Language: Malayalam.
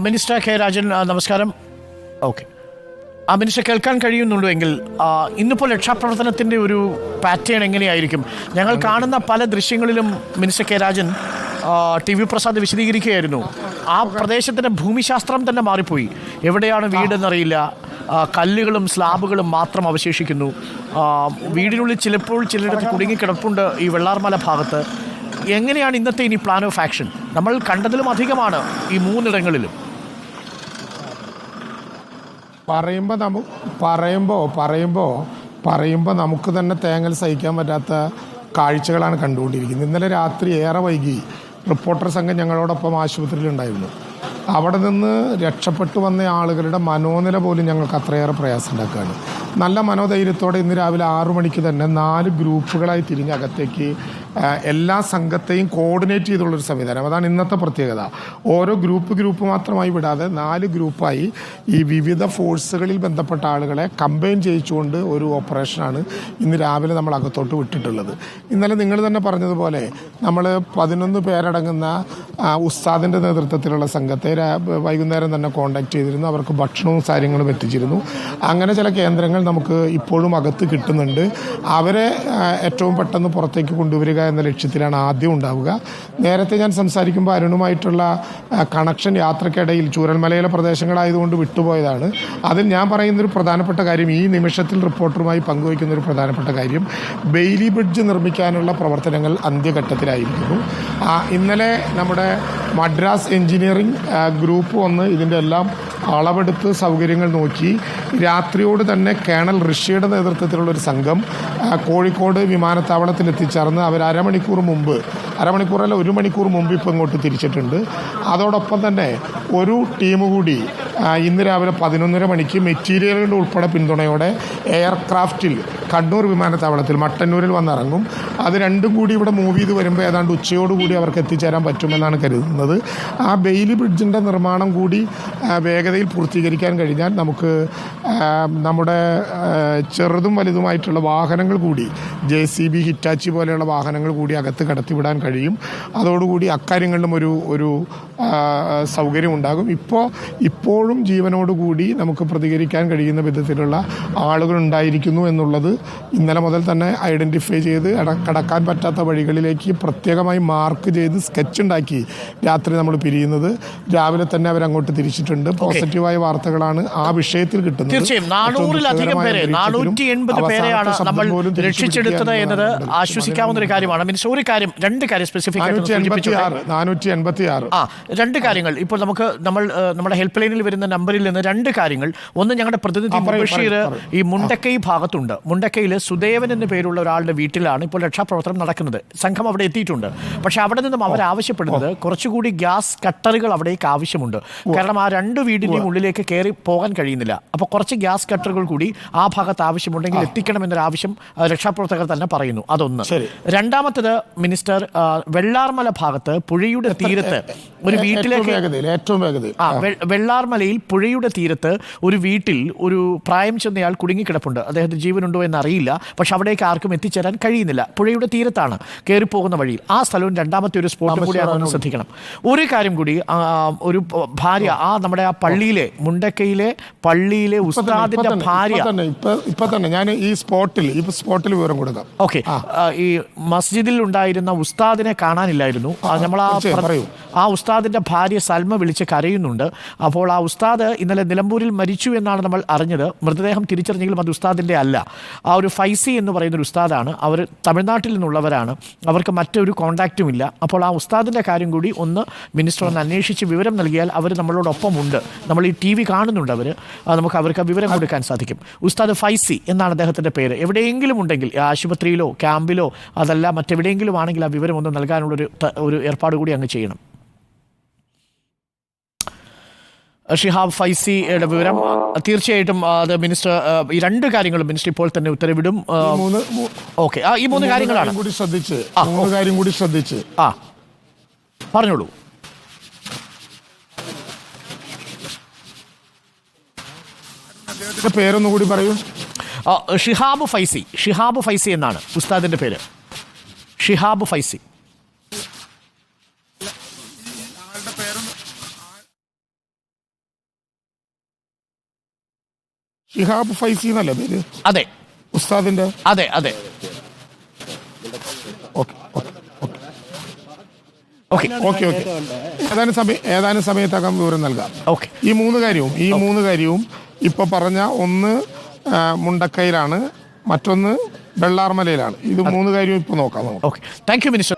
മിനിസ്റ്റർ കെ രാജൻ, നമസ്കാരം. ഓക്കെ, മിനിസ്റ്റർ കേൾക്കാൻ കഴിയുന്നുണ്ടോ എങ്കിൽ ഇന്നിപ്പോൾ രക്ഷാപ്രവർത്തനത്തിൻ്റെ ഒരു പാറ്റേൺ എങ്ങനെയായിരിക്കും? ഞങ്ങൾ കാണുന്ന പല ദൃശ്യങ്ങളിലും മിനിസ്റ്റർ കെ രാജൻ ടി വി പ്രസാദ് വിശദീകരിക്കുകയായിരുന്നു. ആ പ്രദേശത്തിൻ്റെ ഭൂമിശാസ്ത്രം തന്നെ മാറിപ്പോയി. എവിടെയാണ് വീടെന്നറിയില്ല, കല്ലുകളും സ്ലാബുകളും മാത്രം അവശേഷിക്കുന്നു. വീടിനുള്ളിൽ ചിലപ്പോൾ ചിലയിടത്ത് കുടുങ്ങിക്കിടപ്പുണ്ട് ഈ വെള്ളാർമല ഭാഗത്ത്. എങ്ങനെയാണ് ഇന്നത്തെ ഇനി പ്ലാൻ ഓഫ് ആക്ഷൻ? നമ്മൾ കണ്ടതിലും അധികമാണ് ഈ മൂന്നിടങ്ങളിലും. പറയുമ്പോൾ നമുക്ക് തന്നെ തേങ്ങൽ സഹിക്കാൻ പറ്റാത്ത കാഴ്ചകളാണ് കണ്ടുകൊണ്ടിരിക്കുന്നത്. ഇന്നലെ രാത്രി ഏറെ വൈകി റിപ്പോർട്ടർ സംഘം ഞങ്ങളോടൊപ്പം ആശുപത്രിയിലുണ്ടായിരുന്നു. അവിടെ നിന്ന് രക്ഷപ്പെട്ടു വന്ന ആളുകളുടെ മനോനില പോലും ഞങ്ങൾക്ക് അത്രയേറെ പ്രയാസം ഉണ്ടാക്കുകയാണ്. നല്ല മനോധൈര്യത്തോടെ ഇന്ന് രാവിലെ 6 മണിക്ക് തന്നെ 4 ഗ്രൂപ്പുകളായി തിരിഞ്ഞ് അകത്തേക്ക് എല്ലാ സംഘത്തെയും കോർഡിനേറ്റ് ചെയ്തുള്ളൊരു സംവിധാനം. അതാണ് ഇന്നത്തെ പ്രത്യേകത. ഓരോ ഗ്രൂപ്പ് മാത്രമായി വിടാതെ 4 ഗ്രൂപ്പായി ഈ വിവിധ ഫോഴ്സുകളിൽ ബന്ധപ്പെട്ട ആളുകളെ കമ്പൈൻ ചെയ്യിച്ചുകൊണ്ട് ഒരു ഓപ്പറേഷനാണ് ഇന്ന് രാവിലെ നമ്മൾ അകത്തോട്ട് വിട്ടിട്ടുള്ളത്. ഇന്നലെ നിങ്ങൾ തന്നെ പറഞ്ഞതുപോലെ നമ്മൾ 11 പേരടങ്ങുന്ന ഉസ്താദിൻ്റെ നേതൃത്വത്തിലുള്ള സംഘത്തെ വൈകുന്നേരം തന്നെ കോൺടാക്ട് ചെയ്തിരുന്നു. അവർക്ക് ഭക്ഷണവും കാര്യങ്ങളും എത്തിച്ചിരുന്നു. അങ്ങനെ ചില കേന്ദ്രങ്ങൾ നമുക്ക് ഇപ്പോഴും അകത്ത് കിട്ടുന്നുണ്ട്. അവരെ ഏറ്റവും പെട്ടെന്ന് പുറത്തേക്ക് കൊണ്ടുവരിക എന്ന ലക്ഷ്യത്തിലാണ് ആദ്യം ഉണ്ടാവുക. നേരത്തെ ഞാൻ സംസാരിക്കുമ്പോൾ അരുണുമായിട്ടുള്ള കണക്ഷൻ യാത്രക്കിടയിൽ ചൂരൽമലയിലെ പ്രദേശങ്ങളായതുകൊണ്ട് വിട്ടുപോയതാണ്. അതിൽ ഞാൻ പറയുന്നൊരു പ്രധാനപ്പെട്ട കാര്യം, ഈ നിമിഷത്തിൽ റിപ്പോർട്ടറുമായി പങ്കുവയ്ക്കുന്നൊരു പ്രധാനപ്പെട്ട കാര്യം, ബെയിലി ബ്രിഡ്ജ് നിർമ്മിക്കാനുള്ള പ്രവർത്തനങ്ങൾ അന്ത്യഘട്ടത്തിലായിരിക്കുന്നു. ഇന്നലെ നമ്മുടെ മദ്രാസ് എഞ്ചിനീയറിംഗ് ഗ്രൂപ്പ് വന്ന് ഇതിൻ്റെ എല്ലാം അളവെടുത്ത് സൗകര്യങ്ങൾ നോക്കി. രാത്രിയോട് തന്നെ കേണൽ ഋഷിയുടെ നേതൃത്വത്തിലുള്ളൊരു സംഘം കോഴിക്കോട് വിമാനത്താവളത്തിൽ എത്തിച്ചേർന്ന് അവർ അരമണിക്കൂറല്ല 1 മണിക്കൂർ മുമ്പ് ഇപ്പോൾ ഇങ്ങോട്ട് തിരിച്ചിട്ടുണ്ട്. അതോടൊപ്പം തന്നെ ഒരു ടീം കൂടി ഇന്ന് രാവിലെ 11:30 മണിക്ക് മെറ്റീരിയലുകളുടെ ഉൾപ്പെടെ പിന്തുണയോടെ എയർക്രാഫ്റ്റിൽ കണ്ണൂർ വിമാനത്താവളത്തിൽ മട്ടന്നൂരിൽ വന്നിറങ്ങും. അത് രണ്ടും കൂടി ഇവിടെ മൂവ് ചെയ്ത് വരുമ്പോൾ ഏതാണ്ട് ഉച്ചയോടുകൂടി അവർക്ക് എത്തിച്ചേരാൻ പറ്റുമെന്നാണ് കരുതുന്നത്. ആ ബെയിലി ബ്രിഡ്ജിൻ്റെ നിർമ്മാണം കൂടി വേഗതയിൽ പൂർത്തീകരിക്കാൻ കഴിഞ്ഞാൽ നമുക്ക് നമ്മുടെ ചെറുതും വലുതുമായിട്ടുള്ള വാഹനങ്ങൾ കൂടി JCB, ഹിറ്റാച്ചി പോലെയുള്ള വാഹനങ്ങൾ കൂടി അകത്ത് കടത്തിവിടാൻ കഴിയും. അതോടുകൂടി അക്കാര്യങ്ങളിലും ഒരു സൗകര്യം ഉണ്ടാകും. ഇപ്പോഴും ജീവനോടുകൂടി നമുക്ക് പ്രതികരിക്കാൻ കഴിയുന്ന വിധത്തിലുള്ള ആളുകൾ ഉണ്ടായിരിക്കുന്നു എന്നുള്ളത് ഇന്നലെ മുതൽ തന്നെ ഐഡൻറ്റിഫൈ ചെയ്ത് കടക്കാൻ പറ്റാത്ത വഴികളിലേക്ക് പ്രത്യേകമായി മാർക്ക് ചെയ്ത് സ്കെച്ച് ഉണ്ടാക്കി രാത്രി നമ്മൾ പിരിയുന്നത്. രാവിലെ തന്നെ അവരങ്ങോട്ട് തിരിച്ചിട്ടുണ്ട്. പോസിറ്റീവായ വാർത്തകളാണ് ആ വിഷയത്തിൽ കിട്ടുന്നത്. തീർച്ചയായും 400-ലധികം പേരെ, 480 പേരെയാണ് നമ്മൾ രക്ഷിച്ചെടുത്തത് എന്നത് ആശ്വസിക്കാവുന്ന ഒരു കാര്യമാണ്. മീൻസ് ഒരു കാര്യം, 2 കാര്യം സ്പെസിഫിക് ആയിട്ട് 486 2 കാര്യങ്ങൾ ഇപ്പോൾ നമ്മുടെ ഹെൽപ്പ് ലൈനിൽ വരുന്ന നമ്പറിൽ നിന്ന് 2 കാര്യങ്ങൾ. ഒന്ന്, ഞങ്ങളുടെ പ്രതിനിധി ബഷീർ ഈ മുണ്ടക്കൈ ഭാഗത്തുണ്ട്. മുണ്ടക്കയിൽ സുദേവൻ എന്ന പേരുള്ള ഒരാളുടെ വീട്ടിലാണ് ഇപ്പോൾ രക്ഷാപ്രവർത്തനം നടക്കുന്നത്. സംഘം അവിടെ എത്തിയിട്ടുണ്ട്. പക്ഷെ അവിടെ നിന്നും അവർ ആവശ്യപ്പെടുന്നത് കുറച്ചുകൂടി ഗ്യാസ് കട്ടറുകൾ അവിടേക്ക് ആവശ്യമുണ്ട്. കാരണം ആ 2 വീടിൻ്റെയും ഉള്ളിലേക്ക് കയറി പോകാൻ കഴിയുന്നില്ല. അപ്പോൾ കുറച്ച് ഗ്യാസ് കട്ടറുകൾ കൂടി ആ ഭാഗത്ത് ആവശ്യമുണ്ടെങ്കിൽ എത്തിക്കണമെന്നൊരു ആവശ്യം രക്ഷാപ്രവർത്തകർ തന്നെ പറയുന്നു. അതൊന്ന്. രണ്ടാമത്തത്, മിനിസ്റ്റർ, വെള്ളാർമല ഭാഗത്ത് പുഴയുടെ തീരത്ത് ഒരു വീട്ടിലേക്ക് വെള്ളാർമലയിൽ പുഴയുടെ തീരത്ത് ഒരു വീട്ടിൽ ഒരു പ്രായം ചെന്നയാൾ കുടുങ്ങിക്കിടപ്പുണ്ട്. അദ്ദേഹത്തിന് ജീവനുണ്ടോ എന്നറിയില്ല. പക്ഷെ അവിടേക്ക് ആർക്കും എത്തിച്ചേരാൻ കഴിയുന്നില്ല. പുഴയുടെ തീരത്താണ്, കയറിപ്പോകുന്ന വഴിയിൽ. ആ സ്ഥലവും രണ്ടാമത്തെ ഒരു സ്പോട്ട് കൂടിയാണെന്ന് ശ്രദ്ധിക്കണം. ഒരു കാര്യം കൂടി, ഒരു ഭാര്യ, നമ്മുടെ ആ പള്ളിയിലെ, മുണ്ടക്കയിലെ പള്ളിയിലെ ഉസ്താദിന്റെ ഭാര്യ ഇപ്പൊ തന്നെ ഞാൻ ഈ സ്പോട്ടിൽ വിവരം കൊടുക്കാം. ഓക്കെ, ഈ മസ്ജിദിൽ ഉണ്ടായിരുന്ന ഉസ്താദിനെ കാണാനില്ലായിരുന്നു. നമ്മൾ ആ ഉസ്താദിന്റെ ഭാര്യ സൽമ വിളിച്ച് കരയുന്നുണ്ട്. അപ്പോൾ ആ ഉസ്താദ് ഇന്നലെ നിലമ്പൂരിൽ മരിച്ചു എന്നാണ് നമ്മൾ അറിഞ്ഞത്. മൃതദേഹം തിരിച്ചറിഞ്ഞെങ്കിലും അത് ഉസ്താദിന്റെ അല്ല. ആ ഒരു ഫൈസി എന്ന് പറയുന്ന ഒരു ഉസ്താദാണ്. അവർ തമിഴ്നാട്ടിൽ നിന്നുള്ളവരാണ്. അവർക്ക് മറ്റൊരു കോണ്ടാക്റ്റും ഇല്ല. അപ്പോൾ ആ ഉസ്താദിന്റെ കാര്യം കൂടി ഒന്ന് മിനിസ്റ്റർ ഒന്ന് അന്വേഷിച്ച് വിവരം നൽകിയാൽ അവർ നമ്മളോടൊപ്പമുണ്ട്. നമ്മൾ ഈ TV കാണുന്നുണ്ട്. നമുക്ക് അവർക്ക് വിവരം കൊടുക്കാൻ സാധിക്കും. ഉസ്താദ് ഫൈസി എന്നാണ് അദ്ദേഹത്തിന്റെ പേര്. എവിടെയെങ്കിലും ഉണ്ടെങ്കിൽ, ആശുപത്രിയിലോ ക്യാമ്പിലോ അതല്ല മറ്റെവിടെയെങ്കിലും ആണെങ്കിൽ ആ വിവരം ഒന്ന് നൽകാനുള്ളൊരു ഏർപ്പാട് കൂടി അങ്ങ് ചെയ്യണം. ഷിഹാബ് ഫൈസിയുടെ വിവരം തീർച്ചയായിട്ടും അത് മിനിസ്റ്റർ, ഈ 2 കാര്യങ്ങളും മിനിസ്റ്റർ ഇപ്പോൾ തന്നെ ഉത്തരവിടും. ഓക്കെ, ഈ 3 കാര്യങ്ങളാണ്. കാര്യം കൂടി ശ്രദ്ധിച്ച് പറഞ്ഞോളൂ. പേരൊന്നു കൂടി പറയൂ. ഷിഹാബ് ഫൈസി എന്നാണ് ഉസ്താദിന്റെ പേര്. ഷിഹാബ് ഫൈസി. ഷിഹാബ് ഫൈസി എന്നല്ലേ പേര് അതെ ഉസ്താദിന്റെ? അതെ അതെ. ഓക്കെ ഓക്കെ ഓക്കെ ഏതാനും സമയത്തകം വിവരം നൽകാം. ഓക്കെ. ഈ മൂന്ന് കാര്യവും ഇപ്പൊ പറഞ്ഞ ഒന്ന് മുണ്ടക്കയിലാണ്, മറ്റൊന്ന് വെള്ളാർമലയിലാണ്. ഇത് മൂന്ന് കാര്യവും ഇപ്പൊ നോക്കാം. ഓക്കെ. Thank you minister.